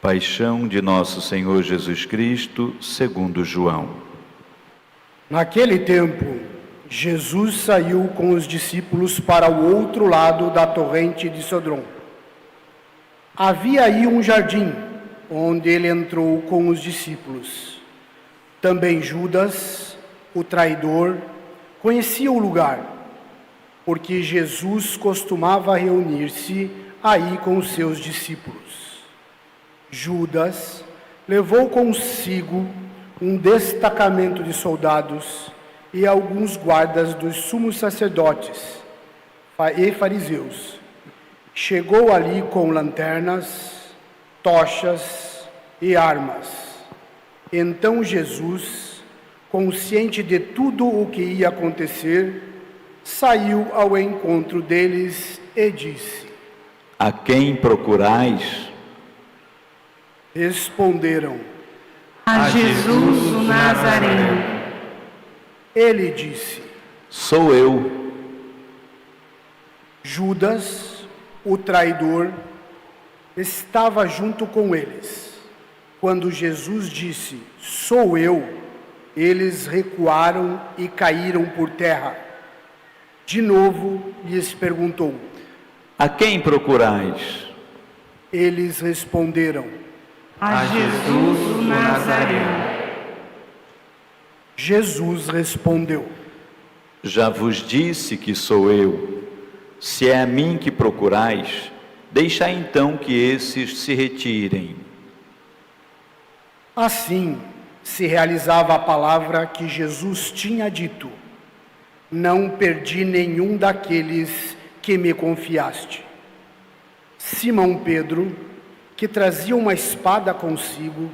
Paixão de Nosso Senhor Jesus Cristo, segundo João. Naquele tempo, Jesus saiu com os discípulos para o outro lado da torrente de Sodom. Havia aí um jardim, onde ele entrou com os discípulos. Também Judas, o traidor, conhecia o lugar, porque Jesus costumava reunir-se aí com os seus discípulos. Judas levou consigo um destacamento de soldados e alguns guardas dos sumos sacerdotes e fariseus. Chegou ali com lanternas, tochas e armas. Então Jesus, consciente de tudo o que ia acontecer, saiu ao encontro deles e disse: A quem procurais? Responderam: A Jesus o Nazareno. Ele disse: Sou eu. Judas, o traidor, estava junto com eles. Quando Jesus disse: Sou eu, eles recuaram e caíram por terra. De novo lhes perguntou: A quem procurais? Eles responderam: A Jesus o Nazareno. Jesus respondeu: Já vos disse que sou eu. Se é a mim que procurais, deixai então que esses se retirem. Assim se realizava a palavra que Jesus tinha dito: Não perdi nenhum daqueles que me confiaste. Simão Pedro, que trazia uma espada consigo,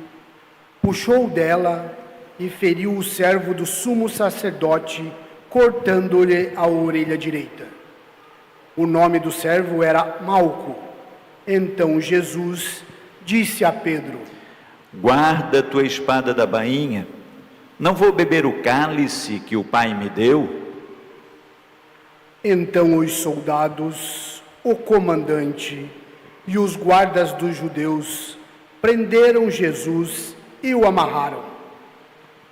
puxou dela e feriu o servo do sumo sacerdote, cortando-lhe a orelha direita. O nome do servo era Malco. Então Jesus disse a Pedro: Guarda tua espada da bainha. Não vou beber o cálice que o Pai me deu? Então os soldados, o comandante e os guardas dos judeus prenderam Jesus e o amarraram.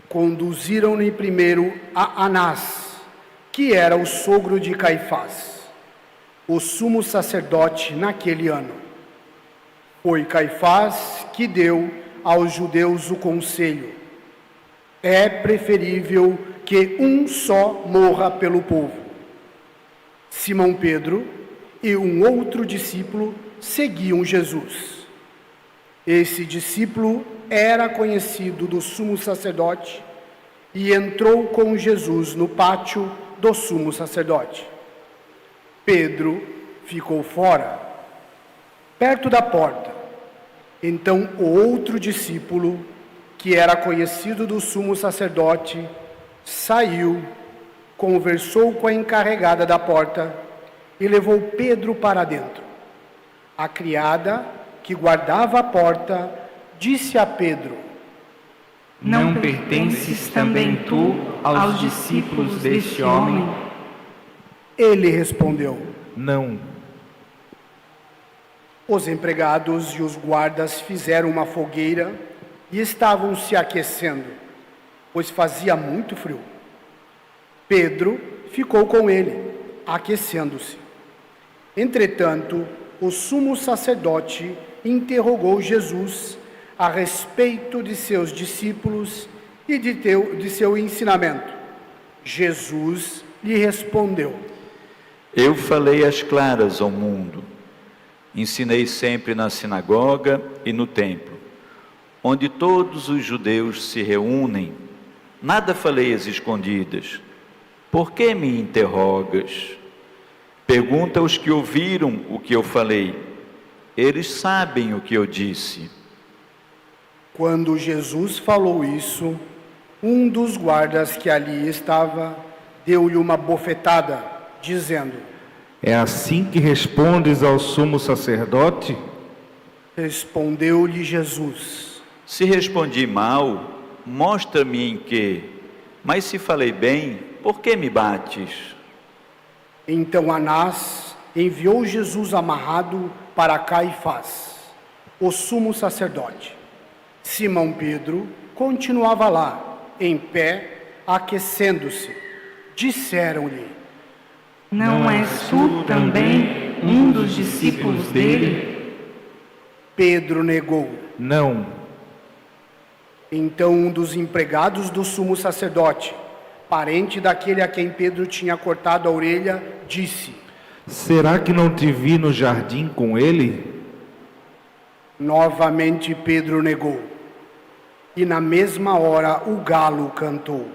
Conduziram-no primeiro a Anás, que era o sogro de Caifás, o sumo sacerdote naquele ano. Foi Caifás que deu aos judeus o conselho: é preferível que um só morra pelo povo. Simão Pedro e um outro discípulo seguiam Jesus. Esse discípulo era conhecido do sumo sacerdote e entrou com Jesus no pátio do sumo sacerdote. Pedro ficou fora, perto da porta. Então o outro discípulo, que era conhecido do sumo sacerdote, saiu, conversou com a encarregada da porta e levou Pedro para dentro. A criada, que guardava a porta, disse a Pedro: Não pertences também tu aos discípulos deste homem? Ele respondeu: Não. Os empregados e os guardas fizeram uma fogueira e estavam se aquecendo, pois fazia muito frio. Pedro ficou com ele, aquecendo-se. Entretanto, o sumo sacerdote interrogou Jesus a respeito de seus discípulos e de seu ensinamento. Jesus lhe respondeu: Eu falei às claras ao mundo. Ensinei sempre na sinagoga e no templo, onde todos os judeus se reúnem. Nada falei às escondidas. Por que me interrogas? Pergunta aos que ouviram o que eu falei. Eles sabem o que eu disse. Quando Jesus falou isso, um dos guardas que ali estava deu-lhe uma bofetada, dizendo: É assim que respondes ao sumo sacerdote? Respondeu-lhe Jesus: Se respondi mal, mostra-me em que. Mas se falei bem, por que me bates? Então Anás enviou Jesus amarrado para Caifás. o sumo sacerdote. Simão Pedro continuava lá, em pé, aquecendo-se. Disseram-lhe: Não és tu também um dos discípulos dele? Pedro negou. Não. Então um dos empregados do sumo sacerdote, parente daquele a quem Pedro tinha cortado a orelha, disse: Será que não te vi no jardim com ele? Novamente Pedro negou. E na mesma hora o galo cantou.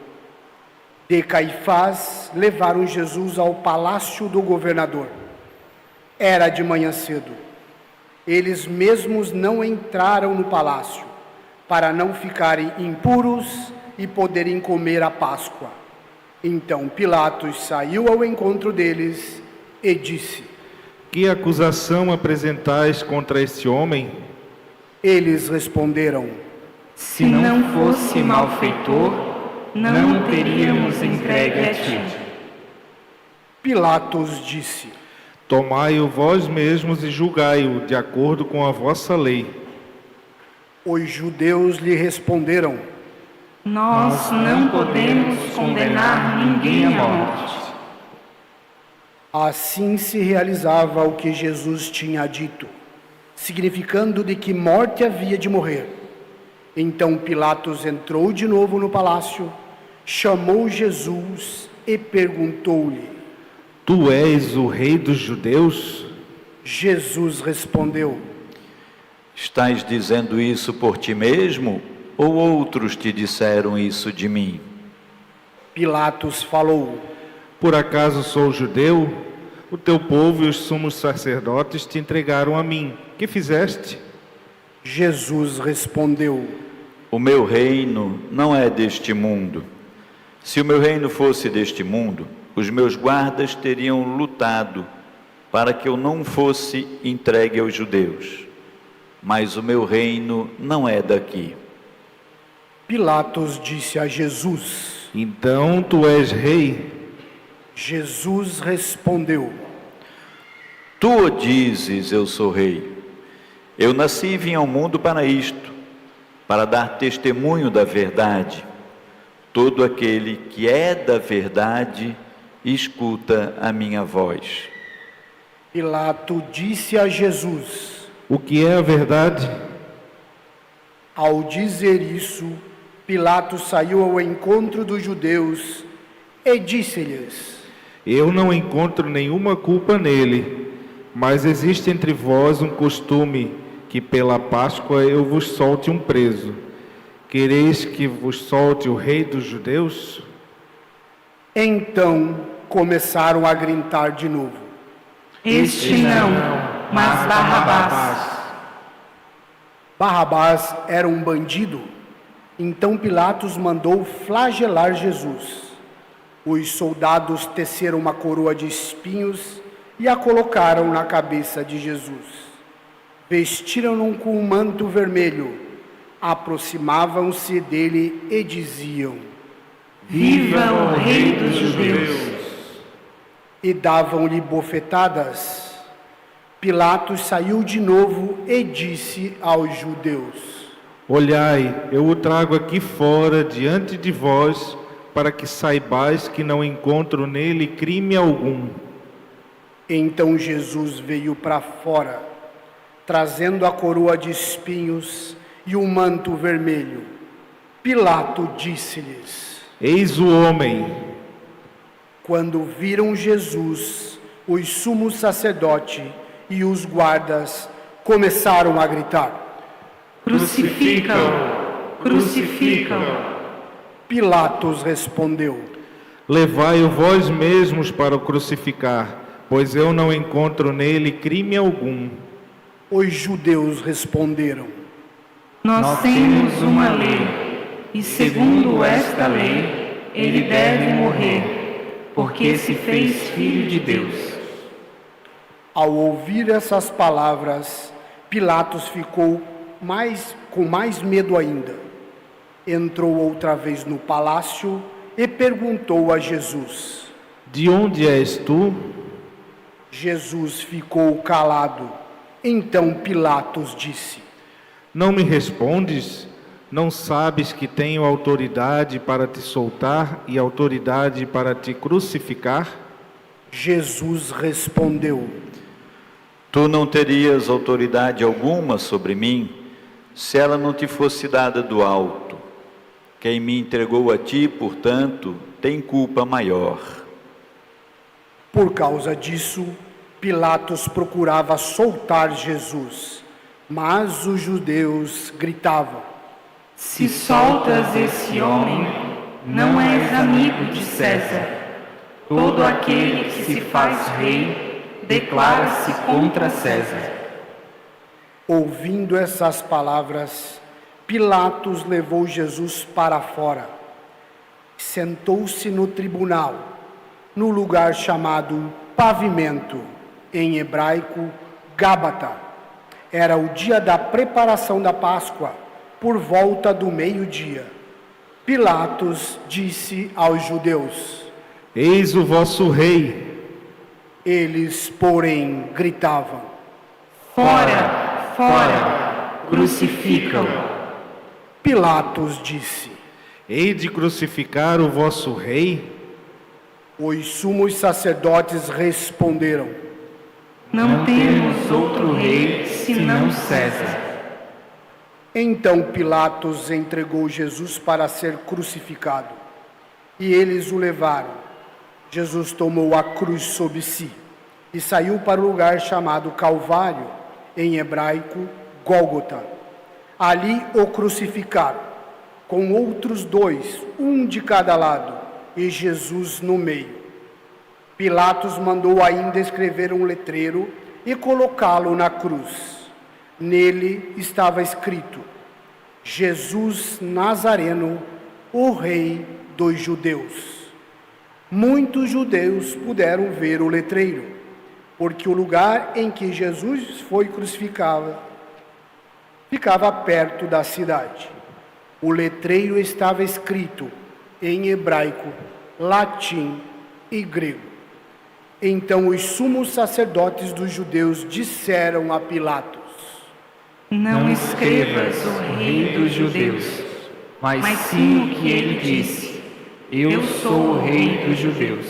De Caifás levaram Jesus ao palácio do governador. Era de manhã cedo. Eles mesmos não entraram no palácio, para não ficarem impuros e poderem comer a Páscoa. Então Pilatos saiu ao encontro deles e disse: Que acusação apresentais contra este homem? Eles responderam: Se não fosse malfeitor, não o teríamos entregue a ti. Pilatos disse: Tomai-o vós mesmos e julgai-o de acordo com a vossa lei. Os judeus lhe responderam: Nós não podemos condenar ninguém à morte. Assim se realizava o que Jesus tinha dito, significando de que morte havia de morrer. Então Pilatos entrou de novo no palácio, chamou Jesus e perguntou-lhe: Tu és o rei dos judeus? Jesus respondeu: Estás dizendo isso por ti mesmo, ou outros te disseram isso de mim? Pilatos falou: Por acaso sou judeu? O teu povo e os sumos sacerdotes te entregaram a mim. Que fizeste? Jesus respondeu: O meu reino não é deste mundo. Se o meu reino fosse deste mundo, os meus guardas teriam lutado para que eu não fosse entregue aos judeus. Mas o meu reino não é daqui. Pilatos disse a Jesus: Então tu és rei? Jesus respondeu: Tu o dizes, eu sou rei. Eu nasci e vim ao mundo para isto, para dar testemunho da verdade. Todo aquele que é da verdade, escuta a minha voz. Pilato disse a Jesus: O que é a verdade? Ao dizer isso, Pilatos saiu ao encontro dos judeus e disse-lhes: Eu não encontro nenhuma culpa nele, mas existe entre vós um costume que pela Páscoa eu vos solte um preso. Quereis que vos solte o rei dos judeus? Então começaram a gritar de novo: Este não, mas Barrabás. Barrabás era um bandido. Então Pilatos mandou flagelar Jesus. Os soldados teceram uma coroa de espinhos e a colocaram na cabeça de Jesus. Vestiram-no com um manto vermelho, aproximavam-se dele e diziam: Viva o rei dos judeus! E davam-lhe bofetadas. Pilatos saiu de novo e disse aos judeus: Olhai, eu o trago aqui fora diante de vós, para que saibais que não encontro nele crime algum. Então Jesus veio para fora, trazendo a coroa de espinhos e o manto vermelho. Pilato disse-lhes: Eis o homem. Quando viram Jesus, os sumos sacerdotes e os guardas começaram a gritar: Crucifica-o! Crucifica-o! Pilatos respondeu: Levai-o vós mesmos para o crucificar, pois eu não encontro nele crime algum. Os judeus responderam: Nós temos uma lei, e segundo esta lei, ele deve morrer, porque se fez filho de Deus. Ao ouvir essas palavras, Pilatos ficou com mais medo ainda. Entrou outra vez no palácio e perguntou a Jesus: De onde és tu? Jesus ficou calado. Então Pilatos disse: Não me respondes? Não sabes que tenho autoridade para te soltar e autoridade para te crucificar? Jesus respondeu: Tu não terias autoridade alguma sobre mim, se ela não te fosse dada do alto. Quem me entregou a ti, portanto, tem culpa maior. Por causa disso, Pilatos procurava soltar Jesus, mas os judeus gritavam: Se soltas esse homem, não és amigo de César. Todo aquele que se faz rei declara-se contra César. Ouvindo essas palavras, Pilatos levou Jesus para fora. Sentou-se no tribunal, no lugar chamado Pavimento, em hebraico, Gábata. Era o dia da preparação da Páscoa, por volta do meio-dia. Pilatos disse aos judeus: Eis o vosso rei. Eles, porém, gritavam: Fora, fora, crucifica-o. Pilatos disse: Hei de crucificar o vosso rei? Os sumos sacerdotes responderam: Não temos outro rei senão César. Então Pilatos entregou Jesus para ser crucificado, e eles o levaram. Jesus tomou a cruz sobre si e saiu para o lugar chamado Calvário, em hebraico, Gólgota. Ali o crucificaram, com outros dois, um de cada lado, e Jesus no meio. Pilatos mandou ainda escrever um letreiro e colocá-lo na cruz. Nele estava escrito: Jesus Nazareno, o Rei dos Judeus. Muitos judeus puderam ver o letreiro, porque o lugar em que Jesus foi crucificado ficava perto da cidade. O letreiro estava escrito em hebraico, latim e grego. Então os sumos sacerdotes dos judeus disseram a Pilatos: Não escrevas o rei dos judeus, mas sim o que ele disse: Eu sou o rei dos judeus.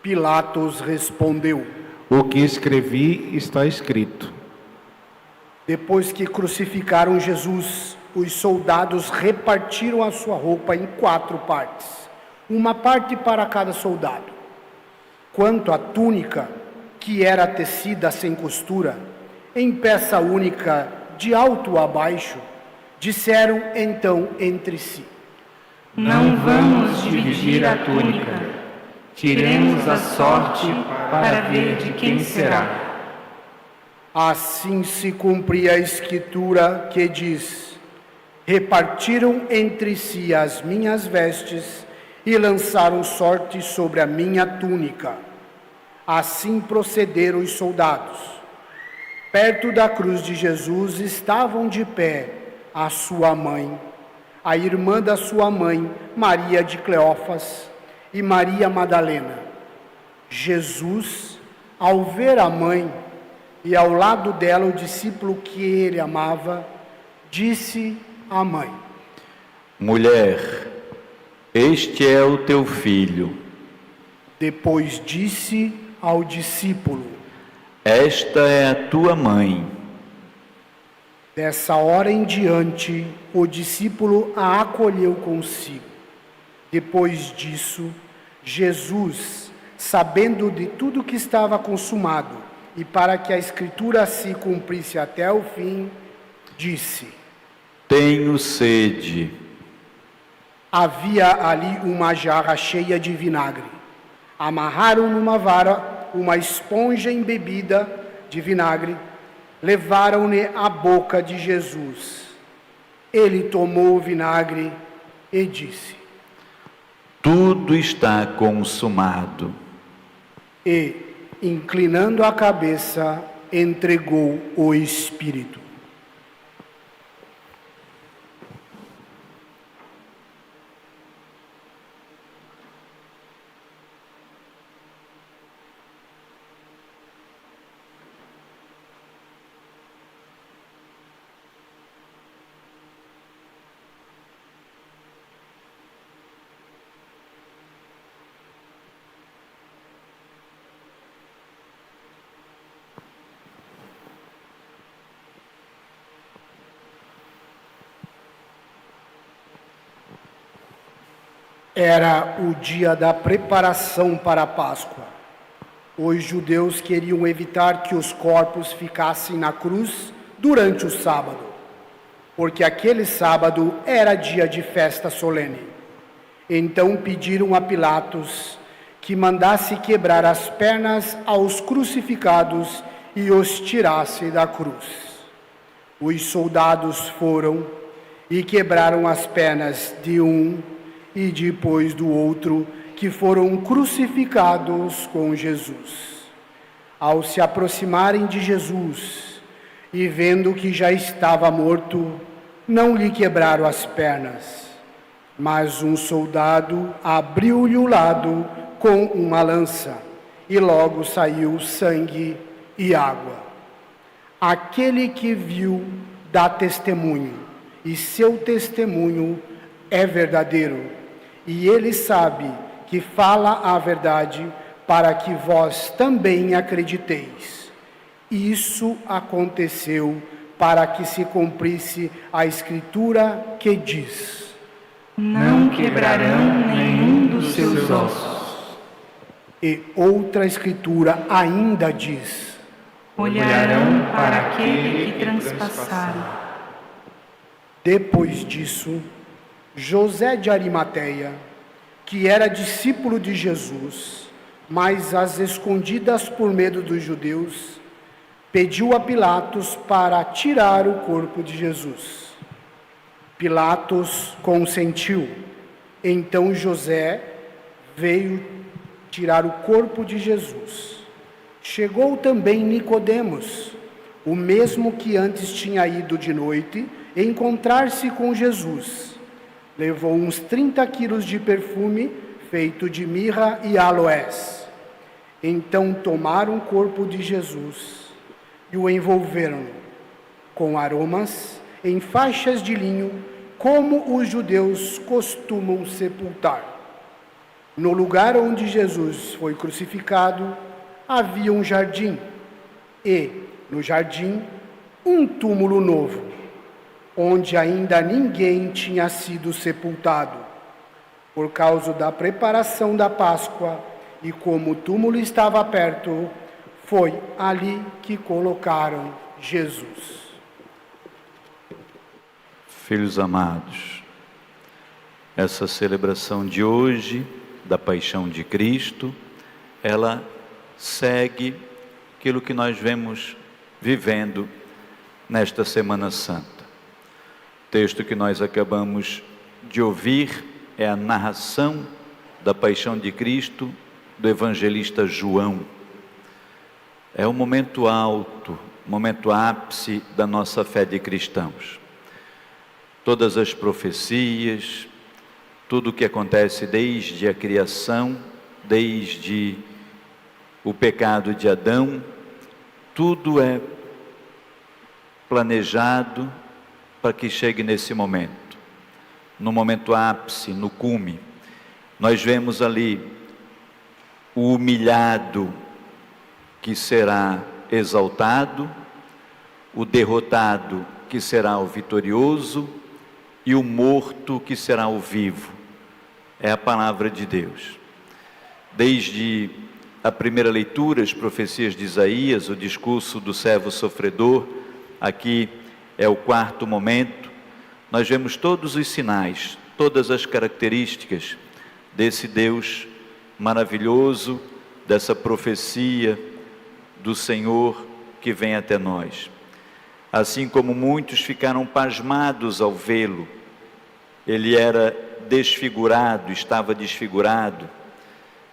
Pilatos respondeu: O que escrevi está escrito. Depois que crucificaram Jesus, os soldados repartiram a sua roupa em 4 partes, uma parte para cada soldado. Quanto à túnica, que era tecida sem costura, em peça única, de alto a baixo, disseram então entre si: Não vamos dividir a túnica. Tiremos a sorte para ver de quem será. Assim se cumpria a escritura que diz: repartiram entre si as minhas vestes e lançaram sorte sobre a minha túnica. Assim procederam os soldados. Perto da cruz de Jesus estavam de pé a sua mãe, a irmã da sua mãe, Maria de Cleófas, e Maria Madalena. Jesus, ao ver a mãe e ao lado dela o discípulo que ele amava, disse à mãe: Mulher, este é o teu filho. Depois disse ao discípulo: Esta é a tua mãe. Dessa hora em diante, o discípulo a acolheu consigo. Depois disso, Jesus, sabendo de tudo que estava consumado, e para que a Escritura se cumprisse até o fim, disse: Tenho sede. Havia ali uma jarra cheia de vinagre. Amarraram numa vara uma esponja embebida de vinagre, levaram-ne à boca de Jesus. Ele tomou o vinagre e disse: Tudo está consumado. E, inclinando a cabeça, entregou o Espírito. Era o dia da preparação para a Páscoa. Os judeus queriam evitar que os corpos ficassem na cruz durante o sábado, porque aquele sábado era dia de festa solene. Então pediram a Pilatos que mandasse quebrar as pernas aos crucificados e os tirasse da cruz. Os soldados foram e quebraram as pernas de um e depois do outro, que foram crucificados com Jesus. Ao se aproximarem de Jesus e vendo que já estava morto, não lhe quebraram as pernas, mas um soldado abriu-lhe o lado com uma lança, e logo saiu sangue e água. Aquele que viu dá testemunho, e seu testemunho é verdadeiro. E ele sabe que fala a verdade, para que vós também acrediteis. Isso aconteceu para que se cumprisse a Escritura que diz: Não quebrarão nenhum dos seus ossos. E outra Escritura ainda diz: Olharão para aquele que transpassaram. Depois disso, José de Arimateia, que era discípulo de Jesus, mas às escondidas por medo dos judeus, pediu a Pilatos para tirar o corpo de Jesus. Pilatos consentiu. Então José veio tirar o corpo de Jesus. Chegou também Nicodemos, o mesmo que antes tinha ido de noite encontrar-se com Jesus. Levou uns 30 quilos de perfume feito de mirra e aloés. Então tomaram o corpo de Jesus e o envolveram com aromas em faixas de linho, como os judeus costumam sepultar. No lugar onde Jesus foi crucificado, havia um jardim, e, no jardim, um túmulo novo, onde ainda ninguém tinha sido sepultado. Por causa da preparação da Páscoa, e como o túmulo estava perto, foi ali que colocaram Jesus. Filhos amados, essa celebração de hoje, da Paixão de Cristo, ela segue aquilo que nós vemos vivendo nesta Semana Santa. O texto que nós acabamos de ouvir é a narração da Paixão de Cristo do evangelista João. É o momento alto, o momento ápice da nossa fé de cristãos. Todas as profecias, tudo o que acontece desde a criação, desde o pecado de Adão, tudo é planejado para que chegue nesse momento, no momento ápice, no cume. Nós vemos ali o humilhado que será exaltado, o derrotado que será o vitorioso e o morto que será o vivo. É a palavra de Deus. Desde a primeira leitura, as profecias de Isaías, o discurso do servo sofredor, aqui é o quarto momento, nós vemos todos os sinais, todas as características desse Deus maravilhoso, dessa profecia do Senhor que vem até nós. Assim como muitos ficaram pasmados ao vê-lo, ele era desfigurado, estava desfigurado.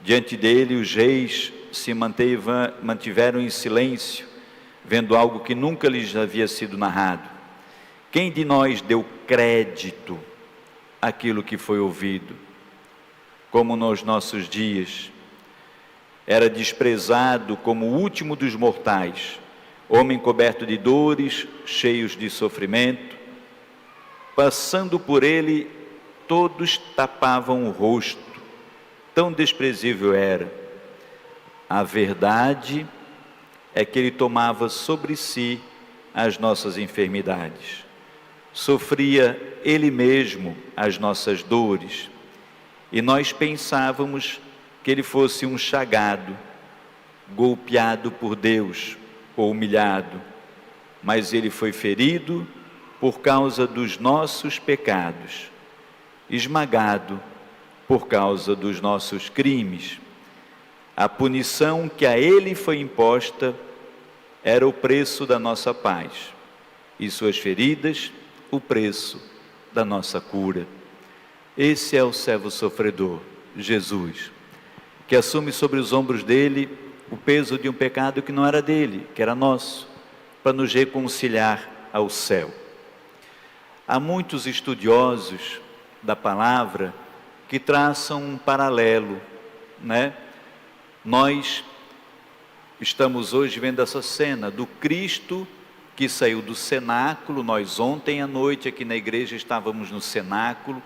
Diante dele os reis se mantiveram em silêncio, vendo algo que nunca lhes havia sido narrado. Quem de nós deu crédito àquilo que foi ouvido? Como nos nossos dias, era desprezado como o último dos mortais, homem coberto de dores, cheios de sofrimento. Passando por ele, todos tapavam o rosto, tão desprezível era. A verdade é que ele tomava sobre si as nossas enfermidades, sofria ele mesmo as nossas dores, e nós pensávamos que ele fosse um chagado, golpeado por Deus ou humilhado, mas ele foi ferido por causa dos nossos pecados, esmagado por causa dos nossos crimes. A punição que a ele foi imposta era o preço da nossa paz, e suas feridas, o preço da nossa cura. Esse é o servo sofredor, Jesus, que assume sobre os ombros dele o peso de um pecado que não era dele, que era nosso, para nos reconciliar ao céu. Há muitos estudiosos da palavra que traçam um paralelo, né? Nós estamos hoje vendo essa cena do Cristo que saiu do cenáculo. Nós ontem à noite aqui na igreja estávamos no cenáculo.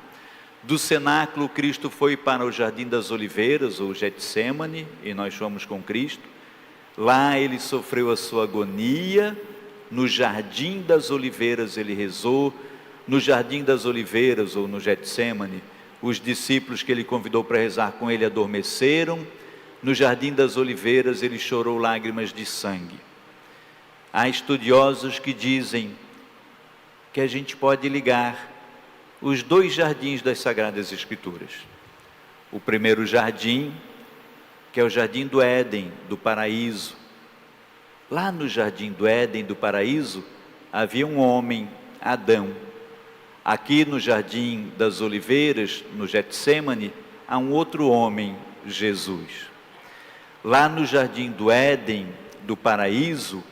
Do cenáculo Cristo foi para o Jardim das Oliveiras, ou Getsêmani, e nós fomos com Cristo. Lá ele sofreu a sua agonia. No Jardim das Oliveiras ele rezou. No Jardim das Oliveiras, ou no Getsêmani, os discípulos que ele convidou para rezar com ele adormeceram. No Jardim das Oliveiras ele chorou lágrimas de sangue. Há estudiosos que dizem que a gente pode ligar os dois jardins das Sagradas Escrituras. O primeiro jardim, que é o Jardim do Éden, do paraíso. Lá no Jardim do Éden, do paraíso, havia um homem, Adão. Aqui no Jardim das Oliveiras, no Getsêmani, há um outro homem, Jesus. Lá no Jardim do Éden, do paraíso,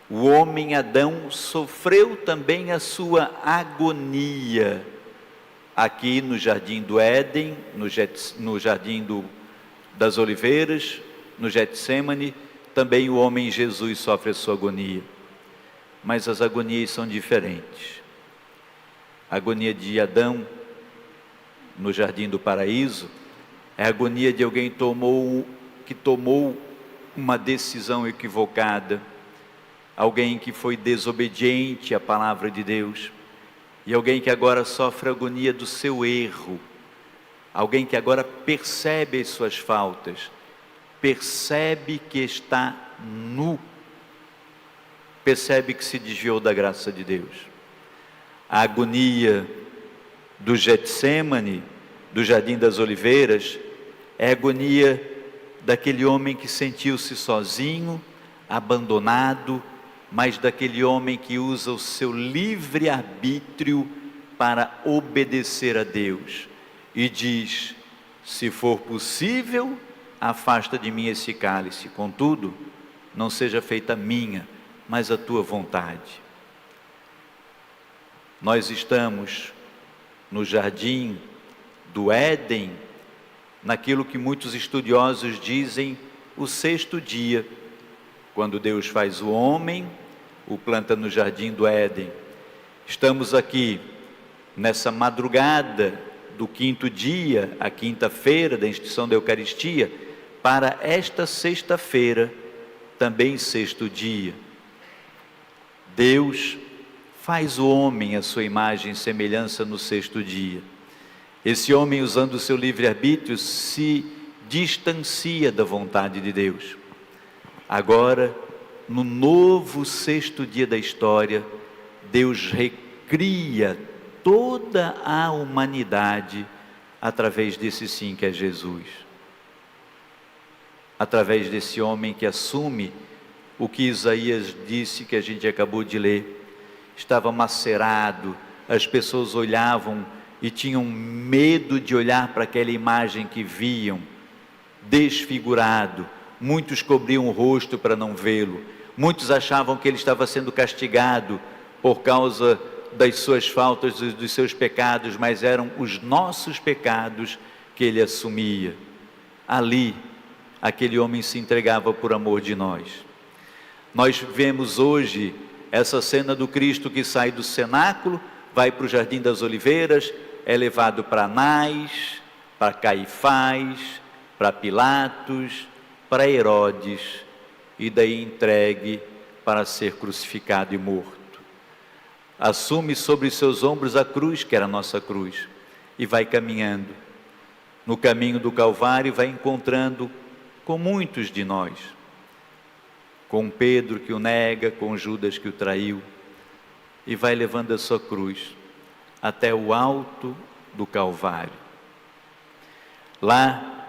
o homem Adão sofreu também a sua agonia. Aqui no Jardim do Éden, no Jardim das Oliveiras, no Getsêmani, também o homem Jesus sofre a sua agonia. Mas as agonias são diferentes. A agonia de Adão, no Jardim do Paraíso, é a agonia de alguém que tomou uma decisão equivocada, alguém que foi desobediente à palavra de Deus, e alguém que agora sofre a agonia do seu erro, alguém que agora percebe as suas faltas, percebe que está nu, percebe que se desviou da graça de Deus. A agonia do Getsêmani, do Jardim das Oliveiras, é a agonia daquele homem que sentiu-se sozinho, abandonado, mas daquele homem que usa o seu livre-arbítrio para obedecer a Deus e diz: se for possível, afasta de mim esse cálice, contudo, não seja feita a minha, mas a tua vontade. Nós estamos no Jardim do Éden, naquilo que muitos estudiosos dizem o sexto dia, quando Deus faz o homem, o planta no Jardim do Éden. Estamos aqui nessa madrugada do quinto dia, a quinta-feira da instituição da Eucaristia, para esta sexta-feira, também sexto dia. Deus faz o homem à sua imagem e semelhança no sexto dia. Esse homem, usando o seu livre-arbítrio, se distancia da vontade de Deus. Agora, no novo sexto dia da história, Deus recria toda a humanidade através desse sim que é Jesus. Através desse homem que assume o que Isaías disse, que a gente acabou de ler. Estava macerado, as pessoas olhavam e tinham medo de olhar para aquela imagem que viam, desfigurado. Muitos cobriam o rosto para não vê-lo. Muitos achavam que ele estava sendo castigado por causa das suas faltas, dos seus pecados, mas eram os nossos pecados que ele assumia. Ali, aquele homem se entregava por amor de nós. Nós vemos hoje essa cena do Cristo que sai do cenáculo, vai para o Jardim das Oliveiras, é levado para Anás, para Caifás, para Pilatos, para Herodes, e daí entregue para ser crucificado e morto. Assume sobre seus ombros a cruz, que era a nossa cruz, e vai caminhando. no caminho do Calvário, vai encontrando com muitos de nós, com Pedro que o nega, com Judas que o traiu, e vai levando a sua cruz até o alto do Calvário. Lá,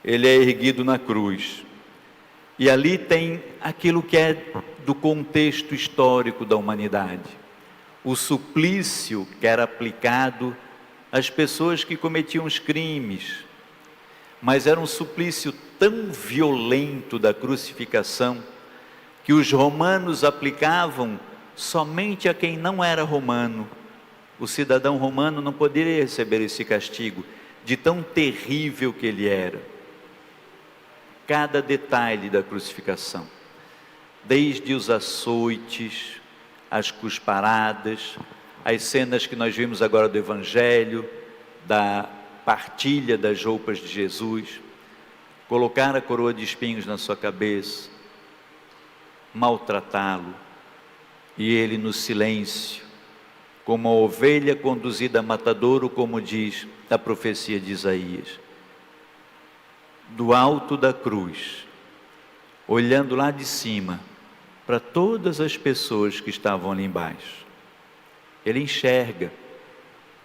ele é erguido na cruz, e ali tem aquilo que é do contexto histórico da humanidade, o suplício que era aplicado às pessoas que cometiam os crimes, mas era um suplício tão violento da crucificação, que os romanos aplicavam somente a quem não era romano. O cidadão romano não poderia receber esse castigo, de tão terrível que ele era. Cada detalhe da crucificação, desde os açoites, as cusparadas, as cenas que nós vimos agora do Evangelho, da partilha das roupas de Jesus, colocar a coroa de espinhos na sua cabeça, maltratá-lo, e ele no silêncio, como a ovelha conduzida a matadouro, como diz a profecia de Isaías. Do alto da cruz, olhando lá de cima, para todas as pessoas que estavam ali embaixo, ele enxerga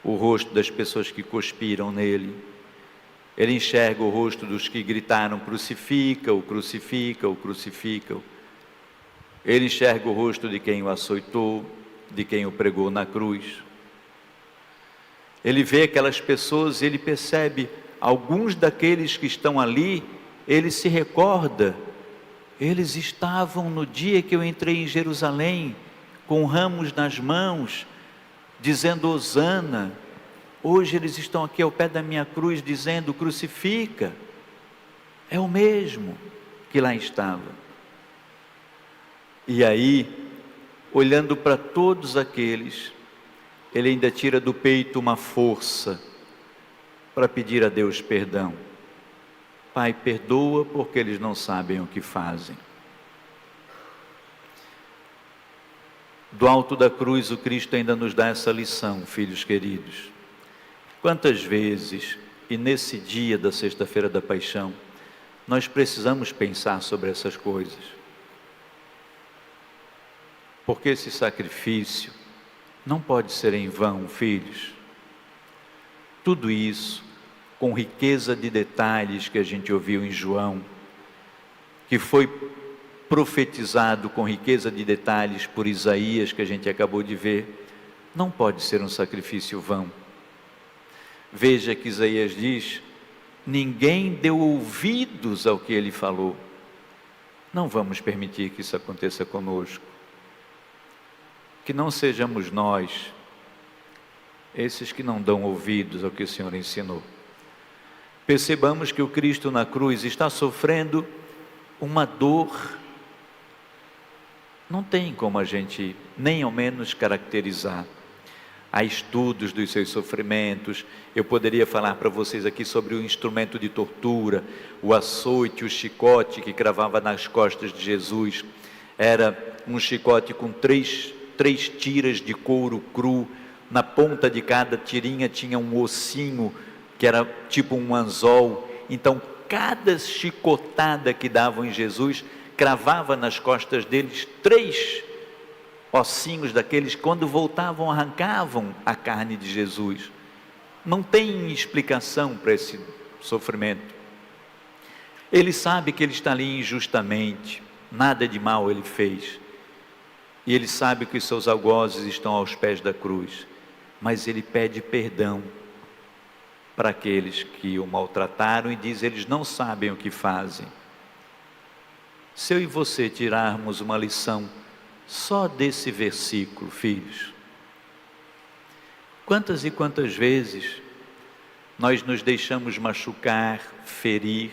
o rosto das pessoas que cuspiram nele, ele enxerga o rosto dos que gritaram: crucifica-o, crucifica-o, crucifica-o. Ele enxerga o rosto de quem o açoitou, de quem o pregou na cruz. Ele vê aquelas pessoas, ele percebe alguns daqueles que estão ali, ele se recorda, eles estavam no dia que eu entrei em Jerusalém, com ramos nas mãos, dizendo hosana. Hoje eles estão aqui ao pé da minha cruz, dizendo crucifica. É o mesmo que lá estava. E aí, olhando para todos aqueles, ele ainda tira do peito uma força para pedir a Deus perdão. Pai, perdoa porque eles não sabem o que fazem. Do alto da cruz, o Cristo ainda nos dá essa lição, filhos queridos. Quantas vezes, e nesse dia da sexta-feira da paixão, nós precisamos pensar sobre essas coisas. Porque esse sacrifício não pode ser em vão, filhos. Tudo isso com riqueza de detalhes que a gente ouviu em João, que foi profetizado com riqueza de detalhes por Isaías, que a gente acabou de ver, não pode ser um sacrifício vão. Veja que Isaías diz: ninguém deu ouvidos ao que ele falou. Não vamos permitir que isso aconteça conosco. Que não sejamos nós esses que não dão ouvidos ao que o Senhor ensinou. Percebamos que o Cristo na cruz está sofrendo uma dor, não tem como a gente nem ao menos caracterizar. Há estudos dos seus sofrimentos. Eu poderia falar para vocês aqui sobre o instrumento de tortura, o açoite, o chicote que cravava nas costas de Jesus. Era um chicote com três tiras de couro cru. Na ponta de cada tirinha tinha um ossinho que era tipo um anzol. Então cada chicotada que davam em Jesus cravava nas costas deles 3 ossinhos daqueles. Quando voltavam, arrancavam a carne de Jesus. Não tem explicação para esse sofrimento. Ele sabe que ele está ali injustamente, nada de mal ele fez, e ele sabe que os seus algozes estão aos pés da cruz, mas ele pede perdão para aqueles que o maltrataram e diz: eles não sabem o que fazem. Se eu e você tirarmos uma lição só desse versículo, filhos, quantas e quantas vezes nós nos deixamos machucar, ferir,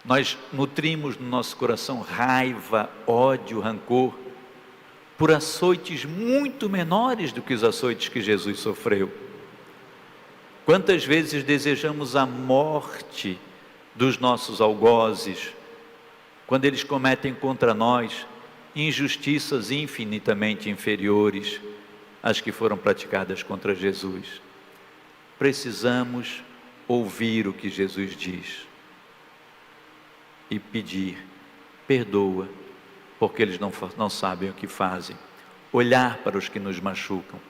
nós nutrimos no nosso coração raiva, ódio, rancor, por açoites muito menores do que os açoites que Jesus sofreu. Quantas vezes desejamos a morte dos nossos algozes, quando eles cometem contra nós injustiças infinitamente inferiores às que foram praticadas contra Jesus. Precisamos ouvir o que Jesus diz e pedir: perdoa, porque eles não sabem o que fazem. Olhar para os que nos machucam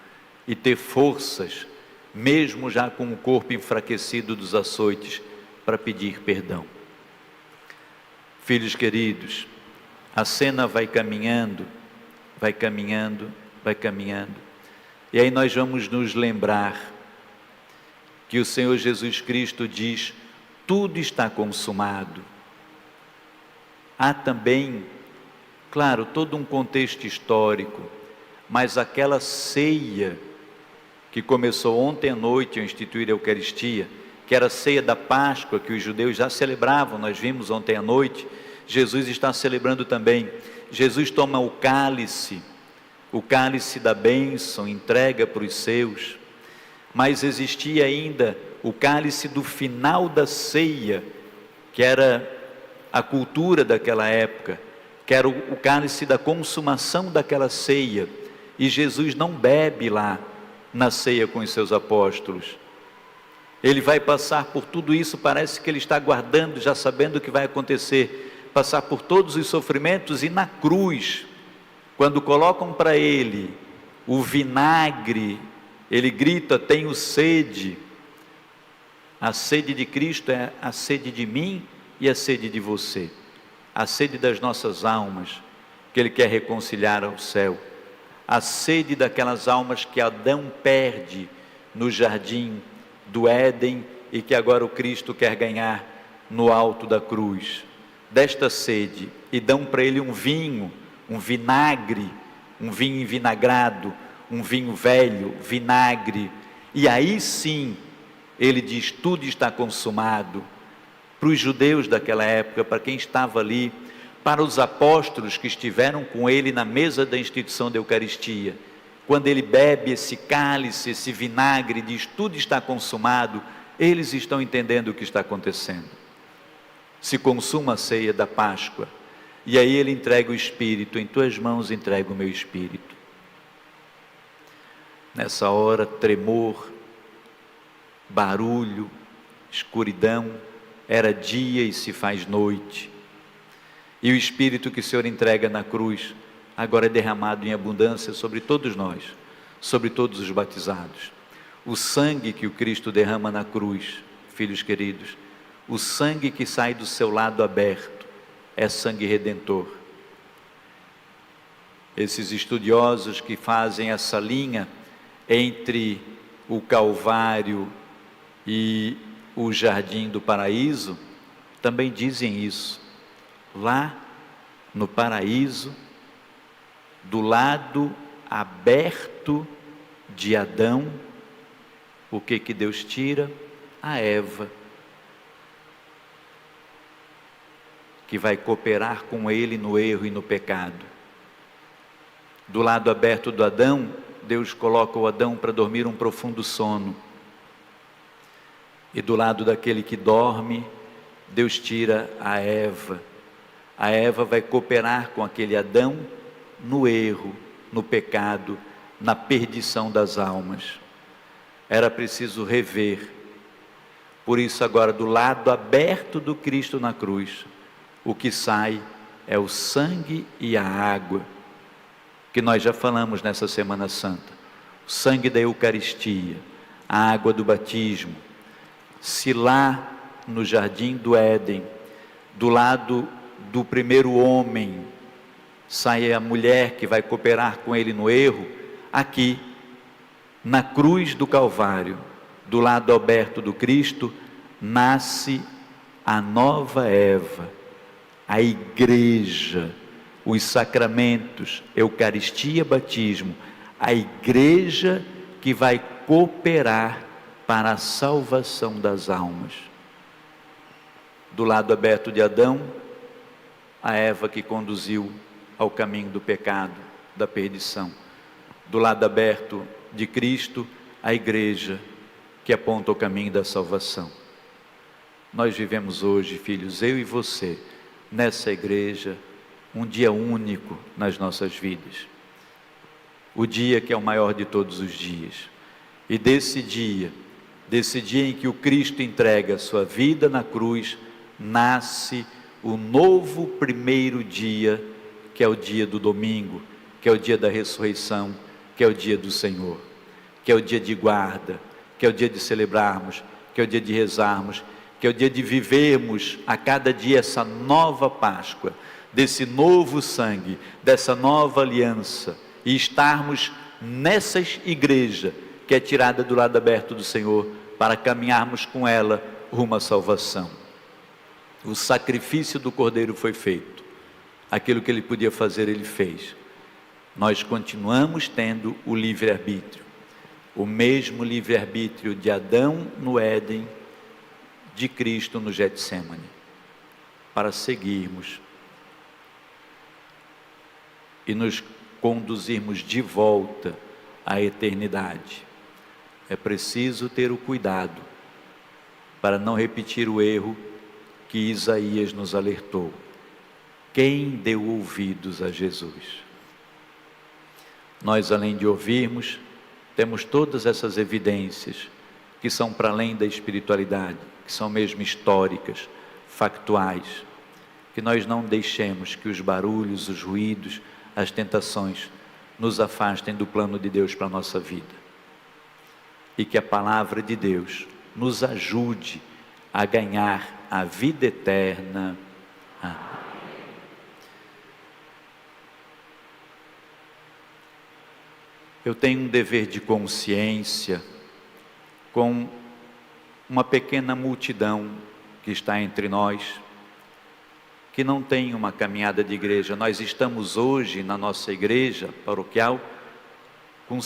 e ter forças, mesmo já com o corpo enfraquecido dos açoites, para pedir perdão. Filhos queridos, a cena vai caminhando, vai caminhando, vai caminhando, e aí nós vamos nos lembrar que o Senhor Jesus Cristo diz: tudo está consumado. Há também, claro, todo um contexto histórico, mas aquela ceia que começou ontem à noite ao instituir a Eucaristia, que era a ceia da Páscoa, que os judeus já celebravam, nós vimos ontem à noite, Jesus está celebrando também. Jesus toma o cálice da bênção, entrega para os seus, mas existia ainda o cálice do final da ceia, que era a cultura daquela época, que era o cálice da consumação daquela ceia, e Jesus não bebe lá na ceia com os seus apóstolos. Ele vai passar por tudo isso, parece que ele está aguardando, já sabendo o que vai acontecer, passar por todos os sofrimentos, e na cruz, quando colocam para ele o vinagre, ele grita: tenho sede. A sede de Cristo é a sede de mim e a sede de você, a sede das nossas almas, que ele quer reconciliar ao céu, a sede daquelas almas que Adão perde no jardim do Éden e que agora o Cristo quer ganhar no alto da cruz. Desta sede, e dão para ele um vinho, um vinagre, um vinho envinagrado, um vinho velho, vinagre, e aí sim ele diz: tudo está consumado. Para os judeus daquela época, para quem estava ali, para os apóstolos que estiveram com ele na mesa da instituição da Eucaristia, quando ele bebe esse cálice, esse vinagre, e diz: tudo está consumado, eles estão entendendo o que está acontecendo. Se consuma a ceia da Páscoa, e aí ele entrega o Espírito: em tuas mãos entrego o meu Espírito. Nessa hora, tremor, barulho, escuridão, era dia e se faz noite, e o Espírito que o Senhor entrega na cruz, agora é derramado em abundância sobre todos nós, sobre todos os batizados. O sangue que o Cristo derrama na cruz, filhos queridos, o sangue que sai do seu lado aberto, é sangue redentor. Esses estudiosos que fazem essa linha entre o Calvário e o Jardim do Paraíso, também dizem isso. Lá no paraíso, do lado aberto de Adão, o que Deus tira? A Eva, que vai cooperar com ele no erro e no pecado. Do lado aberto do Adão, Deus coloca o Adão para dormir um profundo sono, e do lado daquele que dorme, Deus tira a Eva. A Eva vai cooperar com aquele Adão no erro, no pecado, na perdição das almas. Era preciso rever. Por isso agora, do lado aberto do Cristo na cruz, o que sai é o sangue e a água, que nós já falamos nessa Semana Santa. O sangue da Eucaristia, a água do batismo. Se lá no Jardim do Éden, do lado do primeiro homem, sai a mulher que vai cooperar com ele no erro, aqui, na cruz do Calvário, do lado aberto do Cristo, nasce a nova Eva, a igreja, os sacramentos, Eucaristia, batismo, a igreja que vai cooperar para a salvação das almas. Do lado aberto de Adão, a Eva que conduziu ao caminho do pecado, da perdição. Do lado aberto de Cristo, a igreja que aponta o caminho da salvação. Nós vivemos hoje, filhos, eu e você, nessa igreja, um dia único nas nossas vidas. O dia que é o maior de todos os dias. E desse dia, desse dia em que o Cristo entrega a sua vida na cruz, nasce o novo primeiro dia, que é o dia do domingo, que é o dia da ressurreição, que é o dia do Senhor, que é o dia de guarda, que é o dia de celebrarmos, que é o dia de rezarmos, que é o dia de vivermos a cada dia essa nova Páscoa, desse novo sangue, dessa nova aliança, e estarmos nessa igreja que é tirada do lado aberto do Senhor, para caminharmos com ela rumo à salvação. O sacrifício do Cordeiro foi feito, aquilo que ele podia fazer ele fez. Nós continuamos tendo o livre-arbítrio, o mesmo livre-arbítrio de Adão no Éden, de Cristo no Getsêmani, para seguirmos e nos conduzirmos de volta à eternidade. É preciso ter o cuidado para não repetir o erro que Isaías nos alertou. Quem deu ouvidos a Jesus? Nós, além de ouvirmos, temos todas essas evidências que são para além da espiritualidade, que são mesmo históricas, factuais, que nós não deixemos que os barulhos, os ruídos, as tentações nos afastem do plano de Deus para a nossa vida, e que a palavra de Deus nos ajude a ganhar a vida eterna. Amém. Eu tenho um dever de consciência com uma pequena multidão que está entre nós, que não tem uma caminhada de igreja. Nós estamos hoje na nossa igreja paroquial com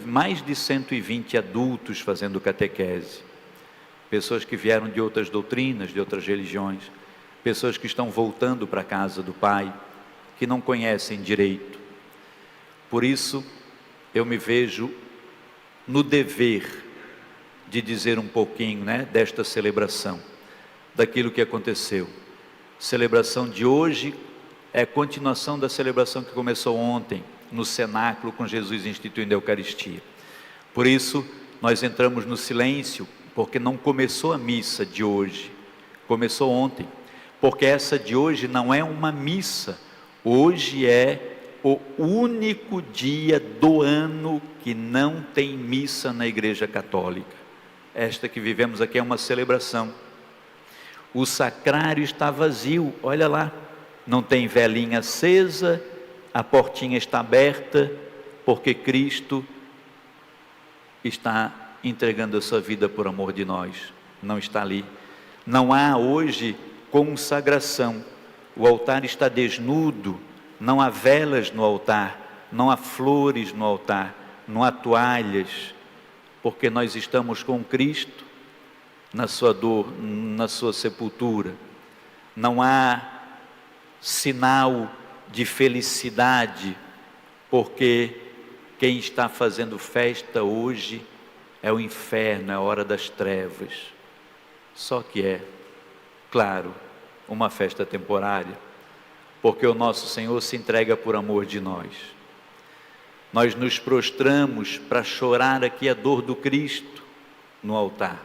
mais de 120 adultos fazendo catequese, pessoas que vieram de outras doutrinas, de outras religiões, pessoas que estão voltando para a casa do Pai, que não conhecem direito. Por isso, eu me vejo no dever de dizer um pouquinho, desta celebração, daquilo que aconteceu. Celebração de hoje é a continuação da celebração que começou ontem, no cenáculo, com Jesus instituindo a Eucaristia. Por isso, nós entramos no silêncio, porque não começou a missa de hoje, começou ontem, porque essa de hoje não é uma missa, hoje é o único dia do ano que não tem missa na Igreja Católica. Esta que vivemos aqui é uma celebração. O sacrário está vazio, olha lá, não tem velinha acesa, a portinha está aberta, porque Cristo está entregando a sua vida por amor de nós, não está ali. Não há hoje consagração, o altar está desnudo, não há velas no altar, não há flores no altar, não há toalhas, porque nós estamos com Cristo na sua dor, na sua sepultura. Não há sinal de felicidade, porque quem está fazendo festa hoje é o inferno, é a hora das trevas. Só que é, claro, uma festa temporária, porque o nosso Senhor se entrega por amor de nós. Nós nos prostramos para chorar aqui a dor do Cristo no altar.